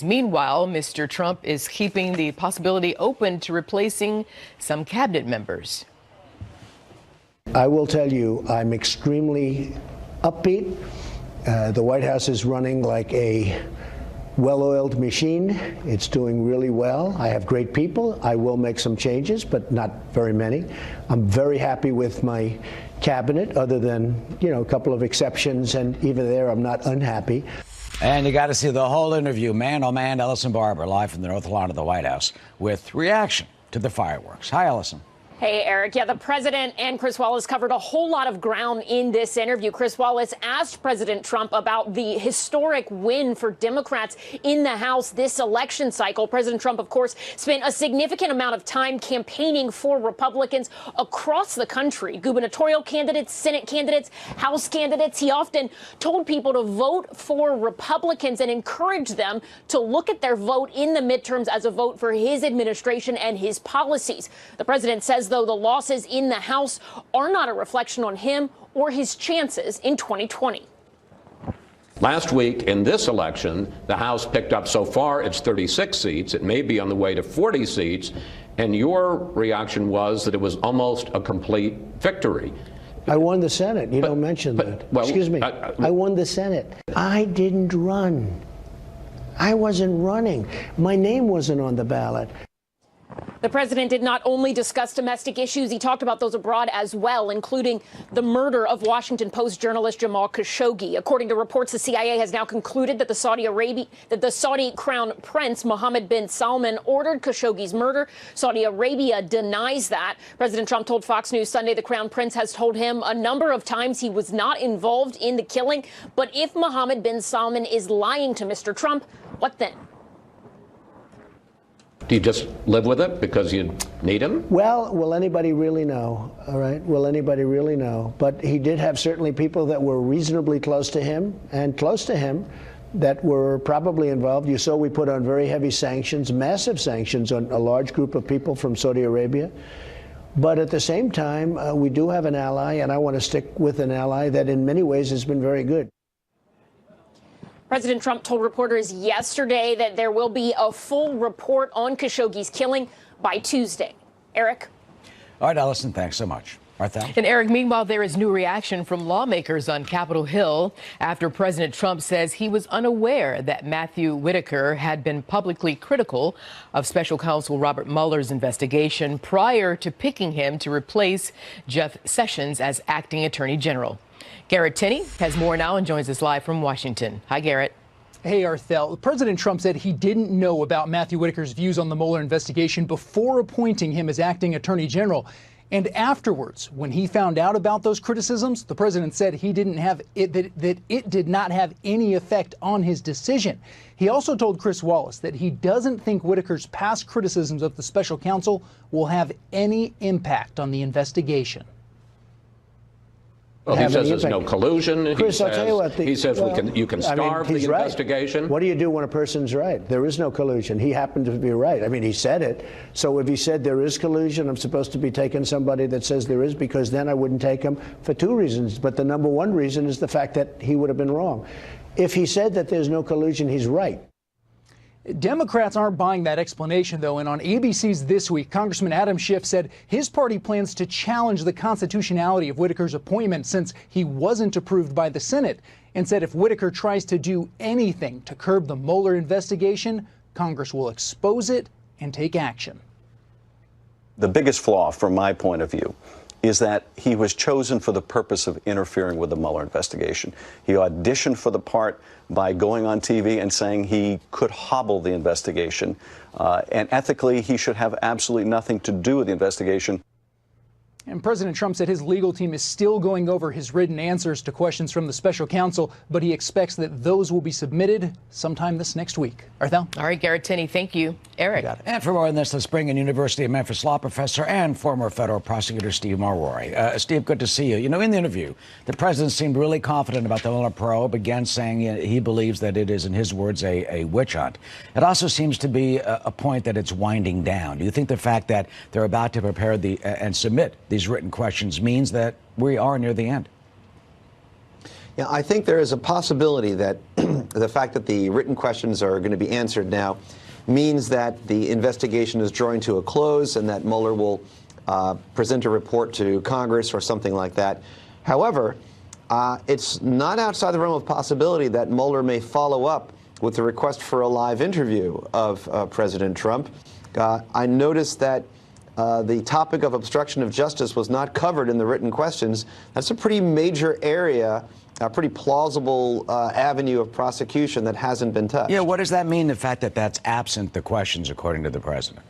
Meanwhile, Mr. Trump is keeping the possibility open to replacing some cabinet members. I will tell you, I'm extremely upbeat. The White House is running like a well-oiled machine. It's doing really well. I have great people. I will make some changes, but not very many. I'm very happy with my cabinet, other than, a couple of exceptions, and even there, I'm not unhappy. And you got to see the whole interview, man, oh man, Ellison Barber, live from the North Lawn of the White House, with reaction to the fireworks. Hi, Ellison. Hey, Eric. Yeah, the president and Chris Wallace covered a whole lot of ground in this interview. Chris Wallace asked President Trump about the historic win for Democrats in the House this election cycle. President Trump, of course, spent a significant amount of time campaigning for Republicans across the country. Gubernatorial candidates, Senate candidates, House candidates. He often told people to vote for Republicans and encouraged them to look at their vote in the midterms as a vote for his administration and his policies. The president says, though, the losses in the House are not a reflection on him or his chances in 2020. Last week in this election, the House picked up so far its 36 seats. It may be on the way to 40 seats. And your reaction was that it was almost a complete victory. I won the Senate. You don't mention that. Well, excuse me. I won the Senate. I didn't run. I wasn't running. My name wasn't on the ballot. The president did not only discuss domestic issues, he talked about those abroad as well, including the murder of Washington Post journalist Jamal Khashoggi. According to reports, the CIA has now concluded that the Saudi crown prince Mohammed bin Salman ordered Khashoggi's murder. Saudi Arabia denies that. President Trump told Fox News Sunday the crown prince has told him a number of times he was not involved in the killing. But if Mohammed bin Salman is lying to Mr. Trump, what then? Do you just live with it because you need him? Well, will anybody really know? All right. Will anybody really know? But he did have certainly people that were reasonably close to him that were probably involved. You saw we put on very heavy sanctions, massive sanctions on a large group of people from Saudi Arabia. But at the same time, we do have an ally, and I want to stick with an ally that in many ways has been very good. President Trump told reporters yesterday that there will be a full report on Khashoggi's killing by Tuesday. Eric? All right, Ellison, thanks so much. Martha? And Eric, meanwhile, there is new reaction from lawmakers on Capitol Hill after President Trump says he was unaware that Matthew Whitaker had been publicly critical of special counsel Robert Mueller's investigation prior to picking him to replace Jeff Sessions as acting attorney general. Garrett Tenney has more now and joins us live from Washington. Hi, Garrett. Hey, Arthel. President Trump said he didn't know about Matthew Whitaker's views on the Mueller investigation before appointing him as acting attorney general. And afterwards, when he found out about those criticisms, the president said he didn't have that it did not have any effect on his decision. He also told Chris Wallace that he doesn't think Whitaker's past criticisms of the special counsel will have any impact on the investigation. Well, he says there's no collusion. Chris, I'll tell you what. He says you can starve the investigation. Right. What do you do when a person's right? There is no collusion. He happened to be right. I mean, he said it. So if he said there is collusion, I'm supposed to be taking somebody that says there is, because then I wouldn't take him for two reasons. But the number one reason is the fact that he would have been wrong. If he said that there's no collusion, he's right. Democrats aren't buying that explanation, though, and on ABC's This Week, Congressman Adam Schiff said his party plans to challenge the constitutionality of Whitaker's appointment since he wasn't approved by the Senate, and said if Whitaker tries to do anything to curb the Mueller investigation, Congress will expose it and take action. The biggest flaw, from my point of view, is that he was chosen for the purpose of interfering with the Mueller investigation. He auditioned for the part by going on TV and saying he could hobble the investigation. And ethically, he should have absolutely nothing to do with the investigation. And President Trump said his legal team is still going over his written answers to questions from the special counsel, but he expects that those will be submitted sometime this next week. Arthel? All right, Garrett Tenney, thank you. Eric? And for more on this, let's bring in University of Memphis law professor and former federal prosecutor Steve Mulroy. Steve, good to see you. You know, in the interview, the president seemed really confident about the Mueller probe, again saying he believes that it is, in his words, a witch hunt. It also seems to be a point that it's winding down. Do you think the fact that they're about to prepare and submit these written questions means that we are near the end? Yeah, I think there is a possibility that the fact that the written questions are going to be answered now means that the investigation is drawing to a close and that Mueller will present a report to Congress or something like that. However, it's not outside the realm of possibility that Mueller may follow up with a request for a live interview of President Trump. I noticed that the topic of obstruction of justice was not covered in the written questions. That's a pretty major area, a pretty plausible avenue of prosecution that hasn't been touched. Yeah, what does that mean, the fact that that's absent the questions, according to the president?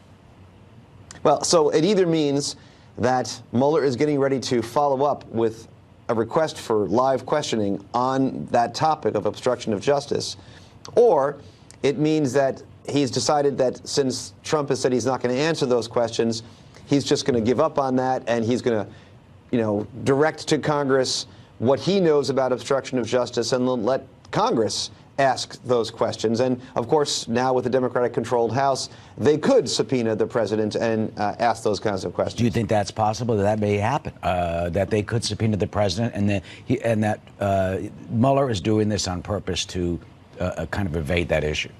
Well, so it either means that Mueller is getting ready to follow up with a request for live questioning on that topic of obstruction of justice, or it means that he's decided that since Trump has said he's not going to answer those questions, he's just going to give up on that, and he's going to, direct to Congress what he knows about obstruction of justice and let Congress ask those questions. And of course, now with the Democratic-controlled House, they could subpoena the president and ask those kinds of questions. Do you think that's possible, that may happen, that they could subpoena the president, and that Mueller is doing this on purpose to kind of evade that issue?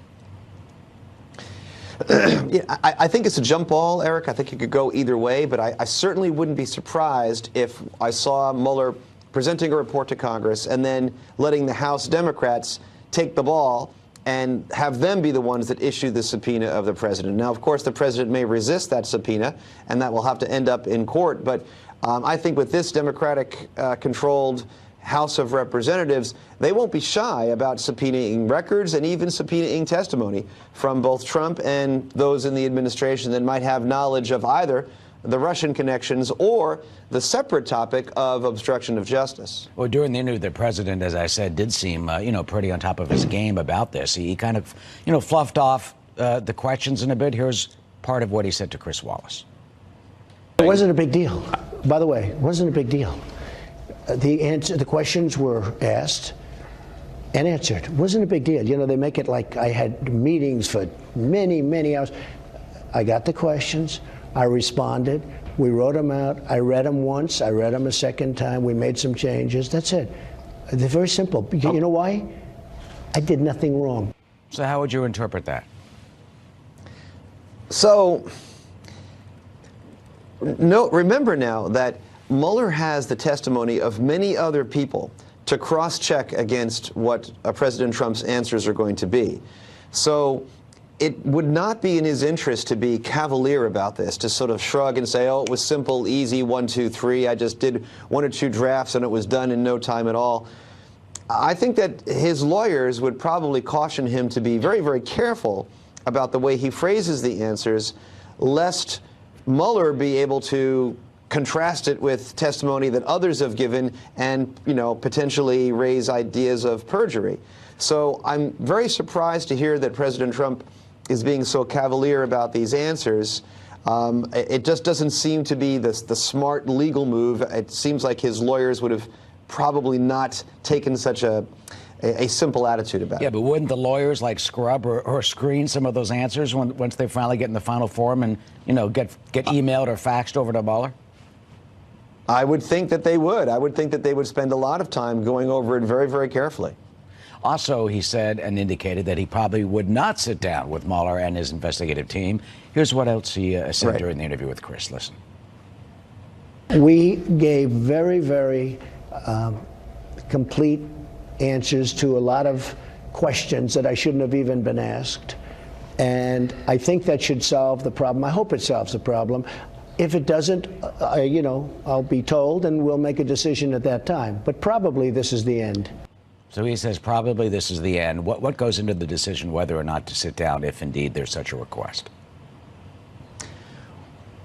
Yeah, I think it's a jump ball, Eric. I think it could go either way, but I certainly wouldn't be surprised if I saw Mueller presenting a report to Congress and then letting the House Democrats take the ball and have them be the ones that issue the subpoena of the president. Now, of course, the president may resist that subpoena, and that will have to end up in court. But I think with this Democratic-controlled House of Representatives, they won't be shy about subpoenaing records and even subpoenaing testimony from both Trump and those in the administration that might have knowledge of either the Russian connections or the separate topic of obstruction of justice. Well, during the interview, the president, as I said, did seem, pretty on top of his game about this. He kind of, fluffed off the questions in a bit. Here's part of what he said to Chris Wallace. It wasn't a big deal. By the way, it wasn't a big deal. The questions were asked and answered. It wasn't a big deal. They make it like I had meetings for many, many hours. I got the questions. I responded. We wrote them out. I read them once. I read them a second time. We made some changes. That's it. They're very simple. You know why? I did nothing wrong. So how would you interpret that? So, remember now that Mueller has the testimony of many other people to cross-check against what President Trump's answers are going to be. So it would not be in his interest to be cavalier about this, to sort of shrug and say, oh, it was simple, easy, 1, 2, 3. I just did 1 or 2 drafts and it was done in no time at all. I think that his lawyers would probably caution him to be very, very careful about the way he phrases the answers, lest Mueller be able to contrast it with testimony that others have given and, potentially raise ideas of perjury. So I'm very surprised to hear that President Trump is being so cavalier about these answers. It just doesn't seem to be the smart legal move. It seems like his lawyers would have probably not taken such a simple attitude about it. Yeah, but wouldn't the lawyers scrub or screen some of those answers once they finally get in the final form and, get emailed or faxed over to Mueller? I would think that they would. I would think that they would spend a lot of time going over it very, very carefully. Also, he said and indicated that he probably would not sit down with Mueller and his investigative team. Here's what else he said during the interview with Chris. Listen. We gave very, very complete answers to a lot of questions that I shouldn't have even been asked. And I think that should solve the problem. I hope it solves the problem. If it doesn't, I'll be told and we'll make a decision at that time. But probably this is the end. So he says probably this is the end. What goes into the decision whether or not to sit down if indeed there's such a request?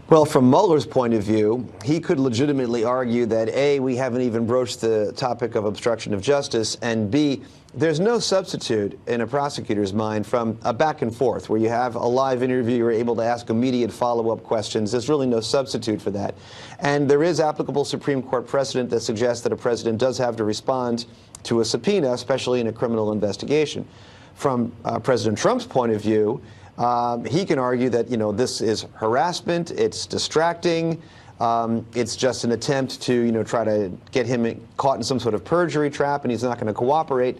Well, from Mueller's point of view, he could legitimately argue that A, we haven't even broached the topic of obstruction of justice, and B, there's no substitute in a prosecutor's mind from a back and forth where you have a live interview, you're able to ask immediate follow-up questions. There's really no substitute for that. And there is applicable Supreme Court precedent that suggests that a president does have to respond to a subpoena, especially in a criminal investigation. From President Trump's point of view, he can argue that, this is harassment, it's distracting, It's just an attempt to, try to get him caught in some sort of perjury trap, and he's not going to cooperate.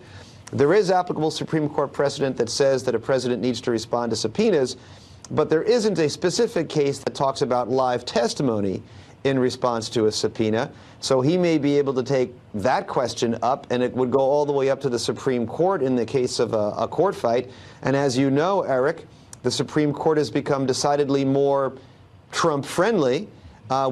There is applicable Supreme Court precedent that says that a president needs to respond to subpoenas, but there isn't a specific case that talks about live testimony in response to a subpoena. So he may be able to take that question up, and it would go all the way up to the Supreme Court in the case of a court fight. And as you know, Eric, the Supreme Court has become decidedly more Trump-friendly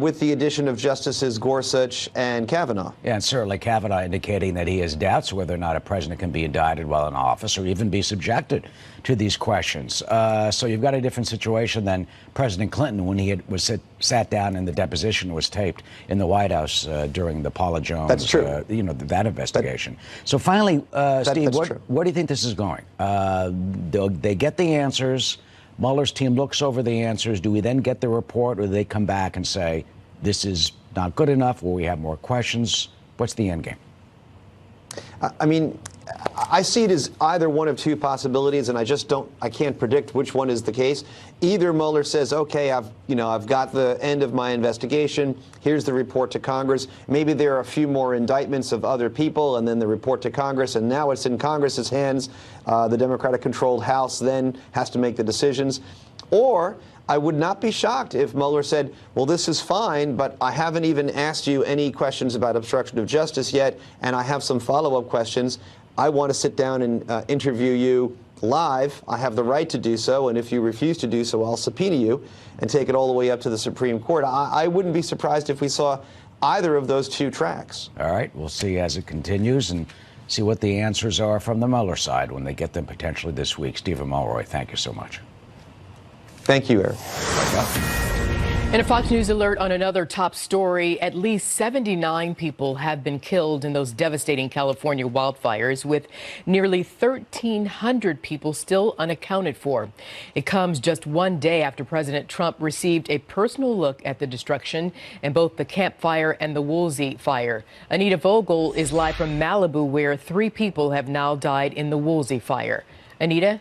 with the addition of Justices Gorsuch and Kavanaugh. Yeah, and certainly Kavanaugh indicating that he has doubts whether or not a president can be indicted while in office or even be subjected to these questions. So you've got a different situation than President Clinton when he sat down and the deposition was taped in the White House during the Paula Jones, That's true. That investigation. So finally, Steve, what do you think this is going? They get the answers. Mueller's team looks over the answers. Do we then get the report, or do they come back and say, this is not good enough, or we have more questions? What's the end game? I mean, I see it as either one of two possibilities, and I can't predict which one is the case. Either Mueller says, okay, I've got the end of my investigation. Here's the report to Congress. Maybe there are a few more indictments of other people, and then the report to Congress, and now it's in Congress's hands. The Democratic-controlled House then has to make the decisions. Or I would not be shocked if Mueller said, well, this is fine, but I haven't even asked you any questions about obstruction of justice yet, and I have some follow-up questions. I want to sit down and interview you live. I have the right to do so, and if you refuse to do so, I'll subpoena you and take it all the way up to the Supreme Court. I wouldn't be surprised if we saw either of those two tracks. All right, we'll see as it continues and see what the answers are from the Mueller side when they get them potentially this week. Stephen Mulroy, thank you so much. Thank you, Eric. In a Fox News alert on another top story, at least 79 people have been killed in those devastating California wildfires, with nearly 1,300 people still unaccounted for. It comes just one day after President Trump received a personal look at the destruction in both the Camp Fire and the Woolsey Fire. Anita Vogel is live from Malibu, where 3 people have now died in the Woolsey Fire. Anita?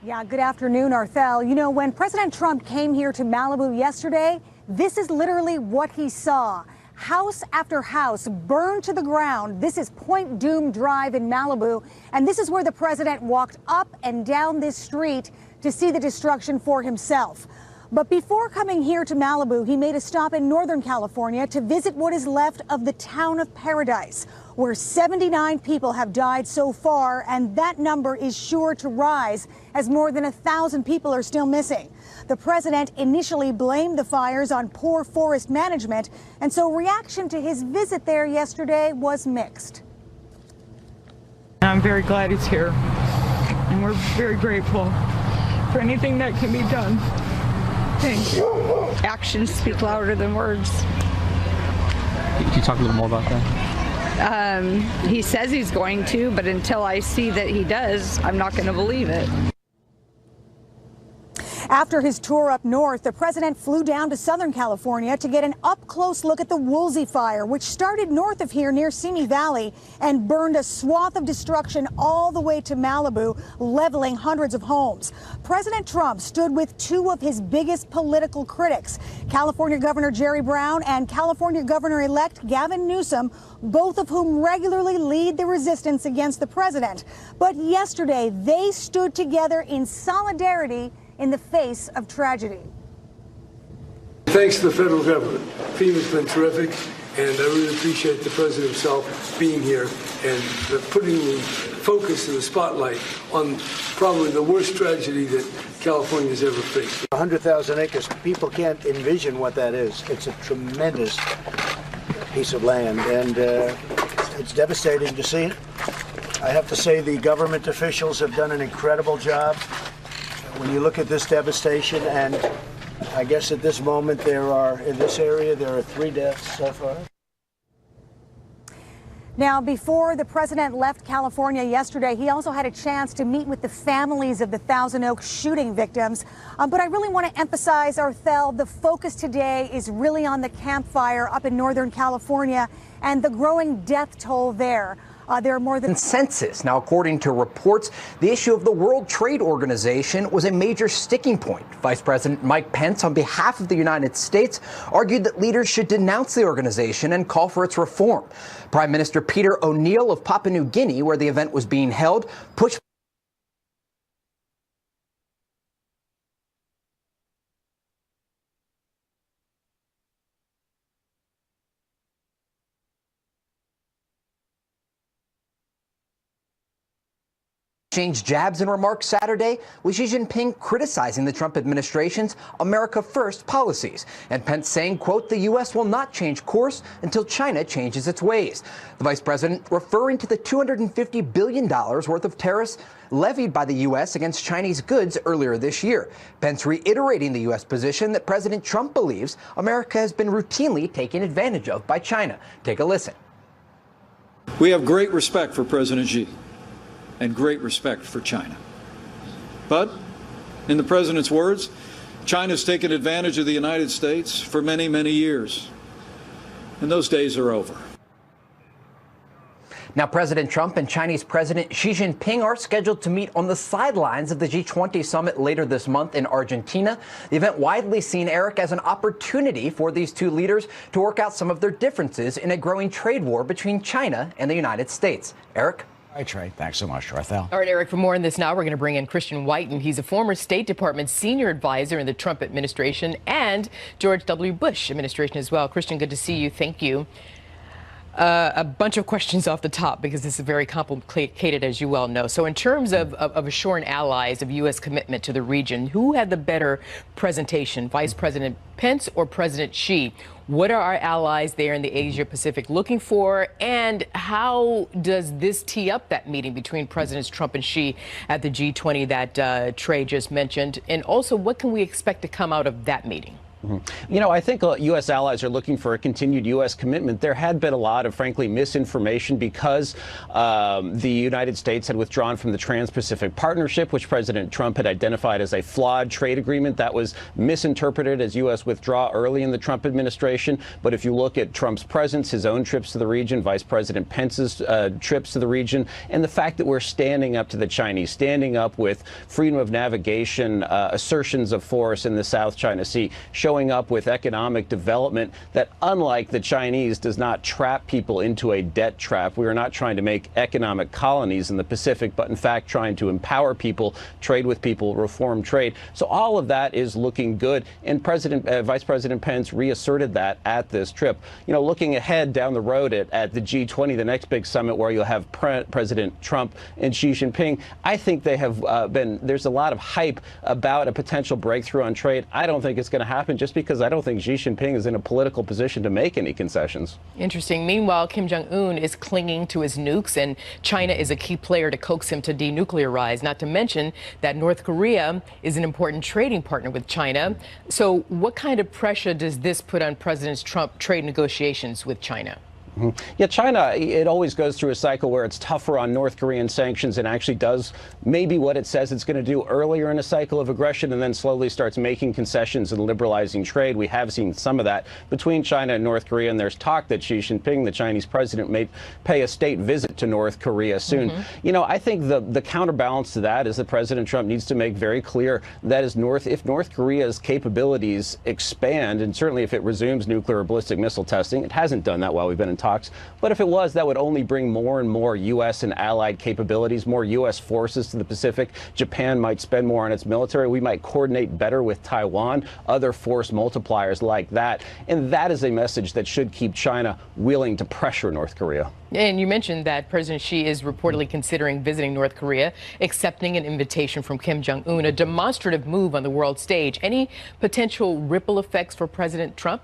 Yeah, good afternoon, Arthel. You know, when President Trump came here to Malibu yesterday, this is literally what he saw. House after house burned to the ground. This is Point Doom Drive in Malibu, and this is where the president walked up and down this street to see the destruction for himself. But before coming here to Malibu, he made a stop in Northern California to visit what is left of the town of Paradise, where 79 people have died so far, and that number is sure to rise as more than 1,000 people are still missing. The president initially blamed the fires on poor forest management, and so reaction to his visit there yesterday was mixed. I'm very glad he's here, and we're very grateful for anything that can be done. Thank you. Actions speak louder than words. Can you talk a little more about that? He says he's going to, but until I see that he does, I'm not going to believe it. After his tour up north, the president flew down to Southern California to get an up-close look at the Woolsey Fire, which started north of here near Simi Valley and burned a swath of destruction all the way to Malibu, leveling hundreds of homes. President Trump stood with 2 of his biggest political critics, California Governor Jerry Brown and California Governor-elect Gavin Newsom, both of whom regularly lead the resistance against the president. But yesterday, they stood together in solidarity in the face of tragedy. Thanks to the federal government. FEMA's been terrific, and I really appreciate the president himself being here and putting the focus and the spotlight on probably the worst tragedy that California's ever faced. 100,000 acres, people can't envision what that is. It's a tremendous piece of land, and it's devastating to see it. I have to say the government officials have done an incredible job. When you look at this devastation, and I guess at this moment in this area, there are 3 deaths so far. Now, before the president left California yesterday, he also had a chance to meet with the families of the Thousand Oaks shooting victims. But I really want to emphasize, Arthel, the focus today is really on the Camp Fire up in Northern California and the growing death toll there. There are more than consensus. Now, according to reports, the issue of the World Trade Organization was a major sticking point. Vice President Mike Pence, on behalf of the United States, argued that leaders should denounce the organization and call for its reform. Prime Minister Peter O'Neill of Papua New Guinea, where the event was being held, pushed exchanged jabs and remarks Saturday, with Xi Jinping criticizing the Trump administration's America First policies, and Pence saying, quote, the U.S. will not change course until China changes its ways. The vice president referring to the $250 billion worth of tariffs levied by the U.S. against Chinese goods earlier this year. Pence reiterating the U.S. position that President Trump believes America has been routinely taken advantage of by China. Take a listen. We have great respect for President Xi and great respect for China. But, in the president's words, China's taken advantage of the United States for many, many years. And those days are over. Now, President Trump and Chinese President Xi Jinping are scheduled to meet on the sidelines of the G20 summit later this month in Argentina. The event widely seen, Eric, as an opportunity for these two leaders to work out some of their differences in a growing trade war between China and the United States. Eric? All right, Trey. Thanks so much, Rafael. All right, Eric, for more on this now, we're going to bring in Christian Whiten. He's a former State Department senior advisor in the Trump administration and George W. Bush administration as well. Christian, good to see you. Thank you. A bunch of questions off the top because this is very complicated, as you well know. So in terms of assuring allies of U.S. commitment to the region, who had the better presentation, Vice President Pence or President Xi? What are our allies there in the Asia-Pacific looking for? And how does this tee up that meeting between Presidents Trump and Xi at the G20 that Trey just mentioned? And also, what can we expect to come out of that meeting? You know, I think U.S. allies are looking for a continued U.S. commitment. There had been a lot of, frankly, misinformation because the United States had withdrawn from the Trans-Pacific Partnership, which President Trump had identified as a flawed trade agreement. That was misinterpreted as U.S. withdrawal early in the Trump administration. But if you look at Trump's presence, his own trips to the region, Vice President Pence's trips to the region, and the fact that we're standing up to the Chinese, standing up with freedom of navigation, assertions of force in the South China Sea, showing up with economic development that, unlike the Chinese, does not trap people into a debt trap. We are not trying to make economic colonies in the Pacific, but in fact trying to empower people, trade with people, reform trade. So all of that is looking good. And Vice President Pence reasserted that at this trip. You know, looking ahead down the road at the G20, the next big summit where you'll have President Trump and Xi Jinping, I think they have there's a lot of hype about a potential breakthrough on trade. I don't think it's going to happen, just because I don't think Xi Jinping is in a political position to make any concessions. Interesting. Meanwhile, Kim Jong-un is clinging to his nukes, and China is a key player to coax him to denuclearize, not to mention that North Korea is an important trading partner with China. So what kind of pressure does this put on President Trump's trade negotiations with China? Yeah, China, it always goes through a cycle where it's tougher on North Korean sanctions and actually does maybe what it says it's going to do earlier in a cycle of aggression and then slowly starts making concessions and liberalizing trade. We have seen some of that between China and North Korea, and there's talk that Xi Jinping, the Chinese president, may pay a state visit to North Korea soon. You know, I think the counterbalance to that is that President Trump needs to make very clear that if North Korea's capabilities expand, and certainly if it resumes nuclear or ballistic missile testing, it hasn't done that while we've been in talks. But if it was, that would only bring more and more U.S. and allied capabilities, more U.S. forces to the Pacific. Japan might spend more on its military. We might coordinate better with Taiwan, other force multipliers like that. And that is a message that should keep China willing to pressure North Korea. And you mentioned that President Xi is reportedly considering visiting North Korea, accepting an invitation from Kim Jong-un, a demonstrative move on the world stage. Any potential ripple effects for President Trump?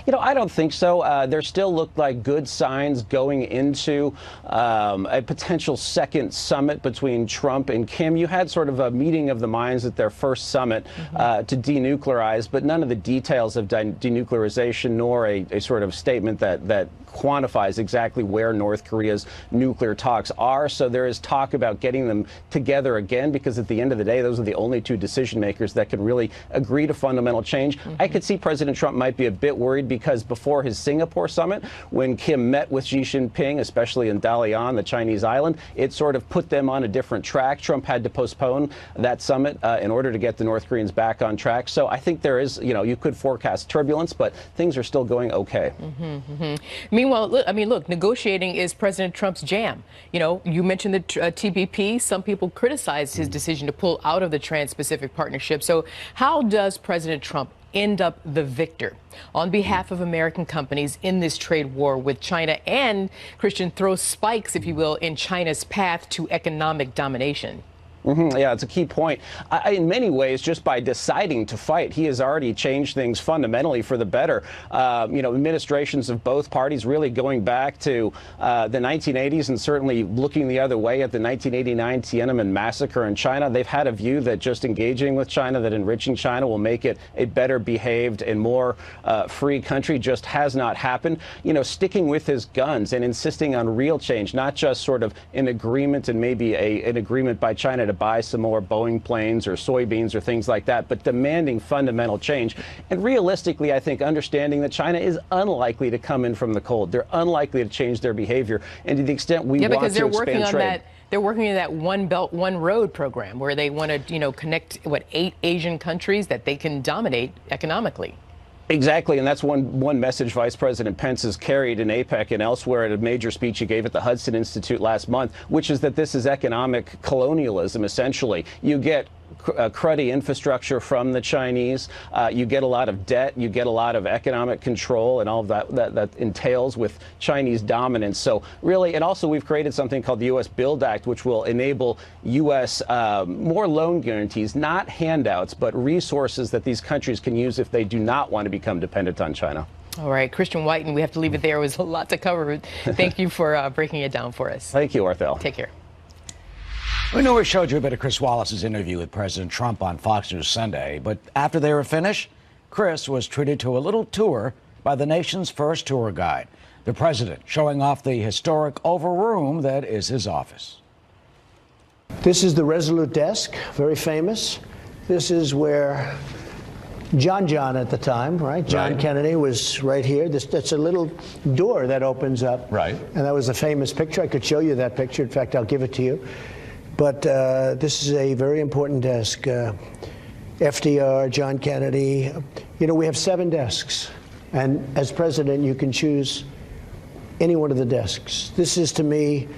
You know, I don't think so. There still look like good signs going into a potential second summit between Trump and Kim. You had sort of a meeting of the minds at their first summit to denuclearize, but none of the details of denuclearization nor a sort of statement that quantifies exactly where North Korea's nuclear talks are. So there is talk about getting them together again, because at the end of the day, those are the only two decision makers that can really agree to fundamental change. I could see President Trump might be a bit worried worried because before his Singapore summit, when Kim met with Xi Jinping, especially in Dalian, the Chinese island, it sort of put them on a different track. Trump had to postpone that summit in order to get the North Koreans back on track. So I think there is, you could forecast turbulence, but things are still going okay. Meanwhile, look, negotiating is President Trump's jam. You mentioned the TPP. Some people criticized his decision to pull out of the Trans-Pacific Partnership. So how does President Trump end up the victor on behalf of American companies in this trade war with China and, Christian, throw spikes, if you will, in China's path to economic domination? Yeah, it's a key point. In many ways, just by deciding to fight, he has already changed things fundamentally for the better. Administrations of both parties really going back to the 1980s and certainly looking the other way at the 1989 Tiananmen massacre in China. They've had a view that just engaging with China, that enriching China will make it a better behaved and more free country. Just has not happened. Sticking with his guns and insisting on real change, not just sort of an agreement and maybe an agreement by China to buy some more Boeing planes or soybeans or things like that, but demanding fundamental change. And realistically, I think understanding that China is unlikely to come in from the cold. They're unlikely to change their behavior. And to the extent we want to expand trade. They're working on that One Belt, One Road program where they want to, connect, 8 Asian countries that they can dominate economically. Exactly, and that's one message Vice President Pence has carried in APEC and elsewhere at a major speech he gave at the Hudson Institute last month, which is that this is economic colonialism, essentially. You get cruddy infrastructure from the Chinese, you get a lot of debt, you get a lot of economic control and all of that entails with Chinese dominance. So really, and also we've created something called the U.S. Build Act, which will enable U.S. More loan guarantees, not handouts, but resources that these countries can use if they do not want to become dependent on China. All right, Christian Whiten, we have to leave it there. It was a lot to cover. Thank you for breaking it down for us. Thank you, Arthel. Take care. We know we showed you a bit of Chris Wallace's interview with President Trump on Fox News Sunday, but after they were finished, Chris was treated to a little tour by the nation's first tour guide, the president showing off the historic Oval Room that is his office. This is the Resolute Desk, very famous. This is where John at the time, right? John Kennedy was right here. That's a little door that opens up. Right. And that was a famous picture. I could show you that picture. In fact, I'll give it to you. But this is a very important desk. FDR, John Kennedy. We have 7 desks. And as president, you can choose any one of the desks. This is, to me,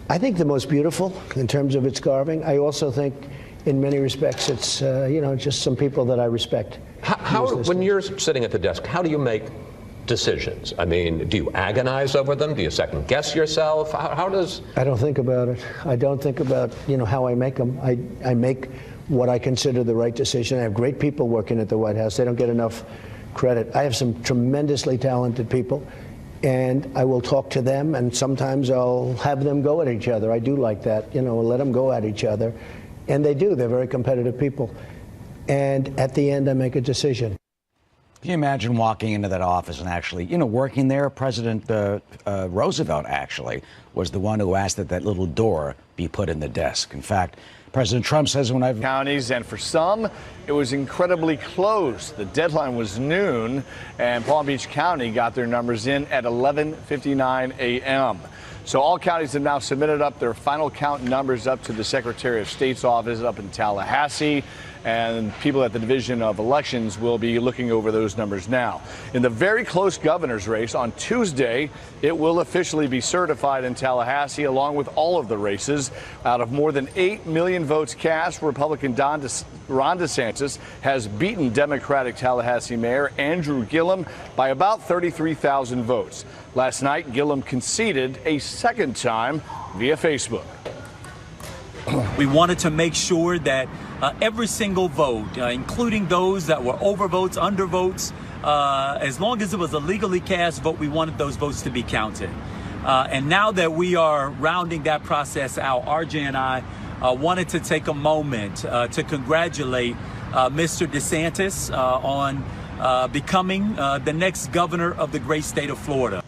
I think the most beautiful in terms of its carving. I also think, in many respects, it's, just some people that I respect. When you're sitting at the desk, how do you make decisions? I mean, do you agonize over them? Do you second guess yourself? How does... I don't think about it. I don't think about, how I make them. I make what I consider the right decision. I have great people working at the White House. They don't get enough credit. I have some tremendously talented people, and I will talk to them, and sometimes I'll have them go at each other. I do like that, let them go at each other. And they do. They're very competitive people. And at the end, I make a decision. Can you imagine walking into that office and actually, working there? President Roosevelt actually was the one who asked that that little door be put in the desk. In fact, President Trump says when I've... Counties, and for some, it was incredibly close. The deadline was noon, and Palm Beach County got their numbers in at 11:59 a.m. So all counties have now submitted up their final count numbers up to the Secretary of State's office up in Tallahassee. And people at the Division of Elections will be looking over those numbers now. In the very close governor's race on Tuesday, it will officially be certified in Tallahassee, along with all of the races. Out of more than 8 million votes cast, Republican Ron DeSantis has beaten Democratic Tallahassee Mayor Andrew Gillum by about 33,000 votes. Last night, Gillum conceded a second time via Facebook. We wanted to make sure that every single vote, including those that were overvotes, undervotes, as long as it was a legally cast vote, we wanted those votes to be counted. And now that we are rounding that process out, RJ and I wanted to take a moment to congratulate Mr. DeSantis on becoming the next governor of the great state of Florida.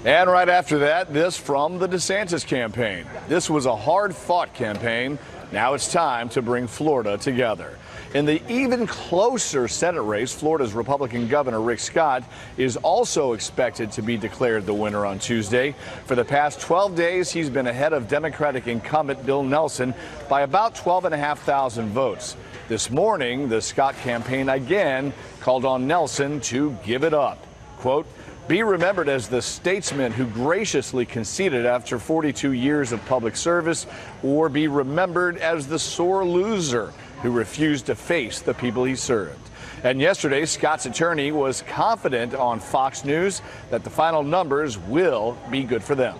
And right after that, this from the DeSantis campaign. This was a hard-fought campaign, Now it's time to bring Florida together. In the even closer Senate race, Florida's Republican Governor Rick Scott is also expected to be declared the winner on Tuesday. For the past 12 days, he's been ahead of Democratic incumbent Bill Nelson by about 12,500 votes. This morning, the Scott campaign again called on Nelson to give it up. Quote, "Be remembered as the statesman who graciously conceded after 42 years of public service, or be remembered as the sore loser who refused to face the people he served." And yesterday, Scott's attorney was confident on Fox News that the final numbers will be good for them.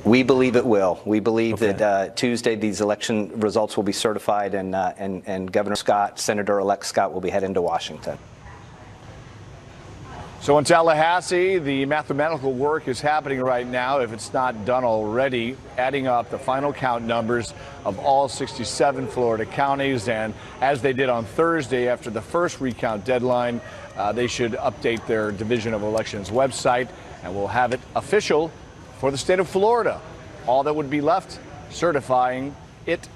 We believe it will. We believe that Tuesday these election results will be certified, and Governor Scott, Senator-elect Scott, will be heading to Washington. So in Tallahassee, the mathematical work is happening right now, if it's not done already, adding up the final count numbers of all 67 Florida counties. And as they did on Thursday after the first recount deadline, they should update their Division of Elections website, and we'll have it official for the state of Florida. All that would be left, certifying it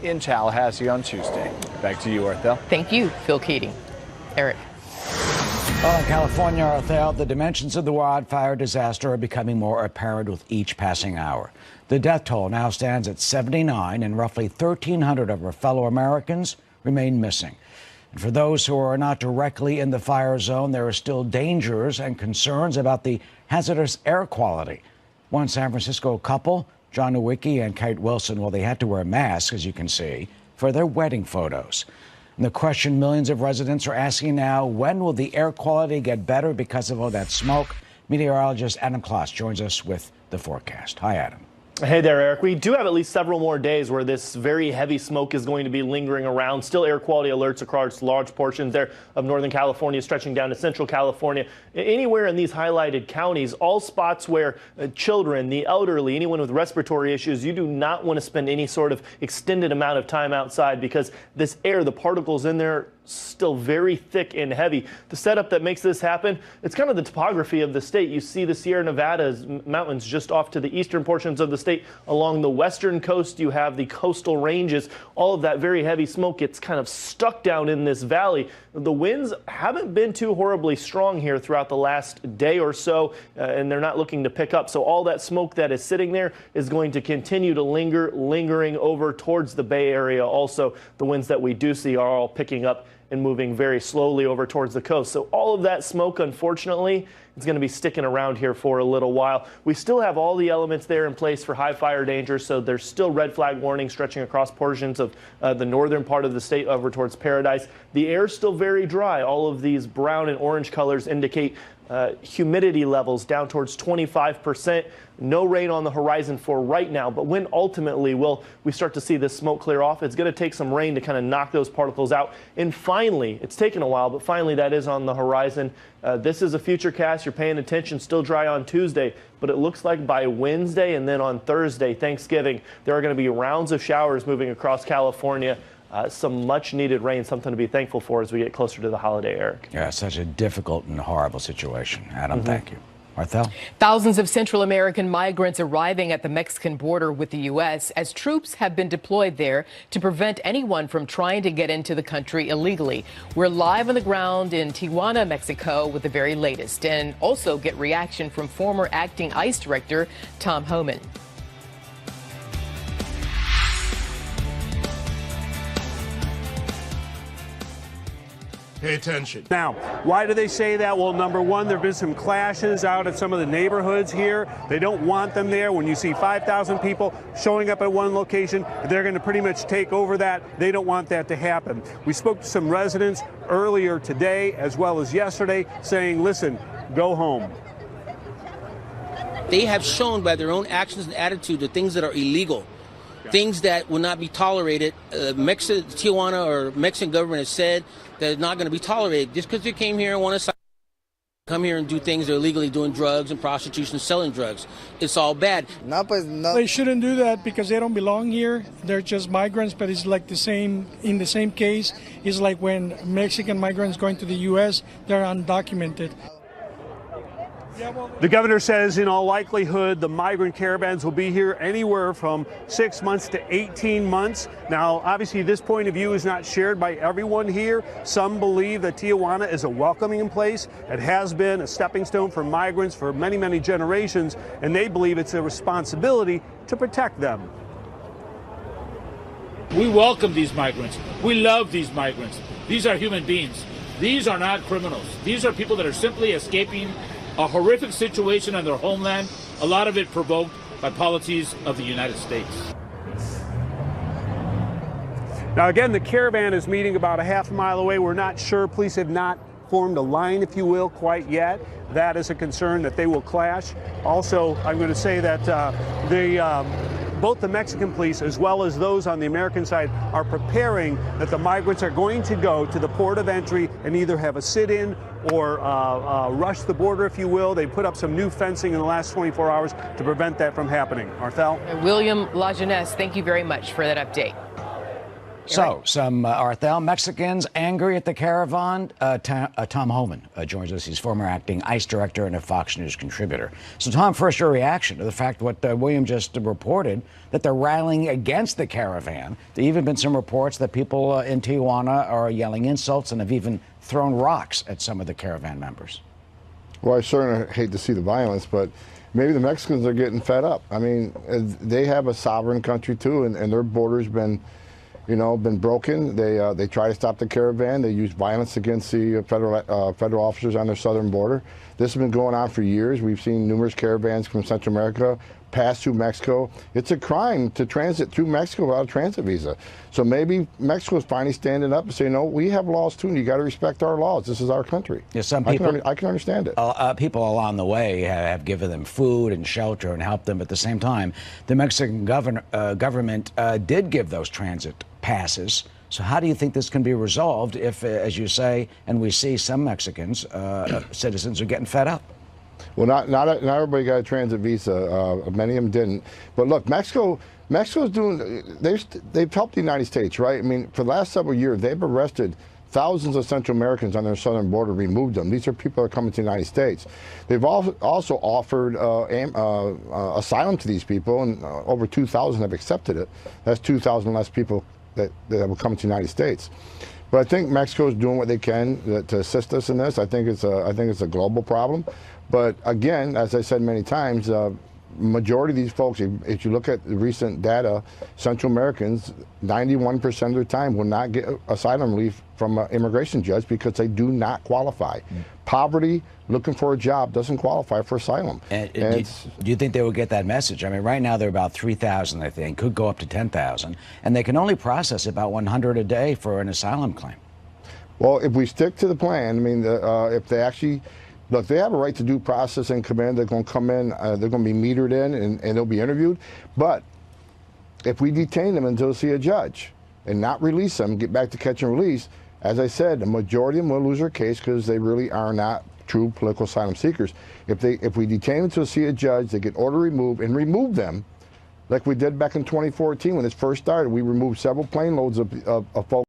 in Tallahassee on Tuesday. Back to you, Arthel. Thank you, Phil Keating. Eric. Well, in California, Arthel, the dimensions of the wildfire disaster are becoming more apparent with each passing hour. The death toll now stands at 79, and roughly 1,300 of our fellow Americans remain missing. And for those who are not directly in the fire zone, there are still dangers and concerns about the hazardous air quality. One San Francisco couple, John Nowicki and Kate Wilson, well, they had to wear masks, as you can see, for their wedding photos. And the question millions of residents are asking now, when will the air quality get better because of all that smoke? Meteorologist Adam Kloss joins us with the forecast. Hi, Adam. Hey there, Eric. We do have at least several more days where this very heavy smoke is going to be lingering around. Still air quality alerts across large portions there of Northern California, stretching down to Central California. Anywhere in these highlighted counties, all spots where children, the elderly, anyone with respiratory issues, you do not want to spend any sort of extended amount of time outside because this air, the particles in there, still very thick and heavy. The setup that makes this happen, it's kind of the topography of the state. You see the Sierra Nevadas mountains just off to the eastern portions of the state. Along the western coast, you have the coastal ranges. All of that very heavy smoke gets kind of stuck down in this valley. The winds haven't been too horribly strong here throughout the last day or so, and they're not looking to pick up. So all that smoke that is sitting there is going to continue to lingering over towards the Bay Area. Also, the winds that we do see are all picking up and moving very slowly over towards the coast. So all of that smoke, unfortunately, is going to be sticking around here for a little while. We still have all the elements there in place for high fire danger, so there's still red flag warnings stretching across portions of the northern part of the state over towards Paradise. The air's still very dry. All of these brown and orange colors indicate humidity levels down towards 25%. No rain on the horizon for right now, but when ultimately will we start to see this smoke clear off, it's going to take some rain to kind of knock those particles out. And finally, it's taken a while, but finally that is on the horizon. This is a future cast. You're paying attention. Still dry on Tuesday, but it looks like by Wednesday and then on Thursday, Thanksgiving, there are going to be rounds of showers moving across California. Some much needed rain, something to be thankful for as we get closer to the holiday, Eric. Yeah, such a difficult and horrible situation. Adam, thank you. Arthel? Thousands of Central American migrants arriving at the Mexican border with the U.S. as troops have been deployed there to prevent anyone from trying to get into the country illegally. We're live on the ground in Tijuana, Mexico with the very latest, and also get reaction from former acting ICE director Tom Homan. Pay attention. Now, why do they say that? Well, number one, there have been some clashes out at some of the neighborhoods here. They don't want them there. When you see 5,000 people showing up at one location, they're going to pretty much take over that. They don't want that to happen. We spoke to some residents earlier today as well as yesterday saying, listen, go home. They have shown by their own actions and attitude the things that are illegal, things that will not be tolerated. Tijuana or Mexican government has said that it's not going to be tolerated just because they came here and want to come here and do things. They're illegally doing drugs and prostitution, selling drugs. It's all bad. They shouldn't do that because they don't belong here. They're just migrants, but it's like the same, in the same case, it's like when Mexican migrants going to the U.S., they're undocumented. The governor says in all likelihood the migrant caravans will be here anywhere from 6 months to 18 months. Now, obviously, this point of view is not shared by everyone here. Some believe that Tijuana is a welcoming place. It has been a stepping stone for migrants for many, many generations, and they believe it's a responsibility to protect them. We welcome these migrants. We love these migrants. These are human beings. These are not criminals. These are people that are simply escaping a horrific situation in their homeland, a lot of it provoked by policies of the United States. Now, again, the caravan is meeting about a half mile away. We're not sure. Police have not formed a line, if you will, quite yet. That is a concern that they will clash. Also, I'm going to say that both the Mexican police as well as those on the American side are preparing that the migrants are going to go to the port of entry and either have a sit-in or rush the border, if you will. They put up some new fencing in the last 24 hours to prevent that from happening. Arthel? William Lajeunesse, thank you very much for that update. So, some Arthel Mexicans angry at the caravan. Tom Homan joins us. He's former acting ICE director and a Fox News contributor. So, Tom, first, your reaction to the fact what William just reported, that they're rallying against the caravan. There have even been some reports that people in Tijuana are yelling insults and have even thrown rocks at some of the caravan members. Well, I certainly hate to see the violence, but maybe the Mexicans are getting fed up. I mean, they have a sovereign country, too, and their border's been broken. They try to stop the caravan. They use violence against the federal officers on their southern border. This has been going on for years. We've seen numerous caravans from Central America pass through Mexico. It's a crime to transit through Mexico without a transit visa. So maybe Mexico is finally standing up and saying, no, we have laws too, and you got to respect our laws. This is our country. Yeah, some people, I can understand it. People along the way have given them food and shelter and helped them. At the same time, the Mexican government did give those transit passes. So how do you think this can be resolved if, as you say, and we see some Mexicans, citizens are getting fed up? Well, not everybody got a transit visa. Many of them didn't. But look, Mexico's doing. They've helped the United States, right? I mean, for the last several years, they've arrested thousands of Central Americans on their southern border, removed them. These are people that are coming to the United States. They've also offered asylum to these people, and over 2,000 have accepted it. That's 2,000 less people that will come to the United States. But I think Mexico is doing what they can to assist us in this. I think it's a global problem. But again, as I said many times, majority of these folks, if you look at the recent data, Central Americans, 91% of their time will not get asylum relief from an immigration judge because they do not qualify. Poverty, looking for a job, doesn't qualify for asylum. Do you think they will get that message? I mean, right now they're about 3,000, I think, could go up to 10,000, and they can only process about 100 a day for an asylum claim. Well, if we stick to the plan, I mean, if they actually... Look, they have a right to due process and command. They're going to come in, they're going to be metered in, and they'll be interviewed. But if we detain them until we see a judge and not release them, get back to catch and release, as I said, the majority of them will lose their case because they really are not true political asylum seekers. If we detain them until we see a judge, they get order removed and remove them, like we did back in 2014 when this first started. We removed several plane loads of folks.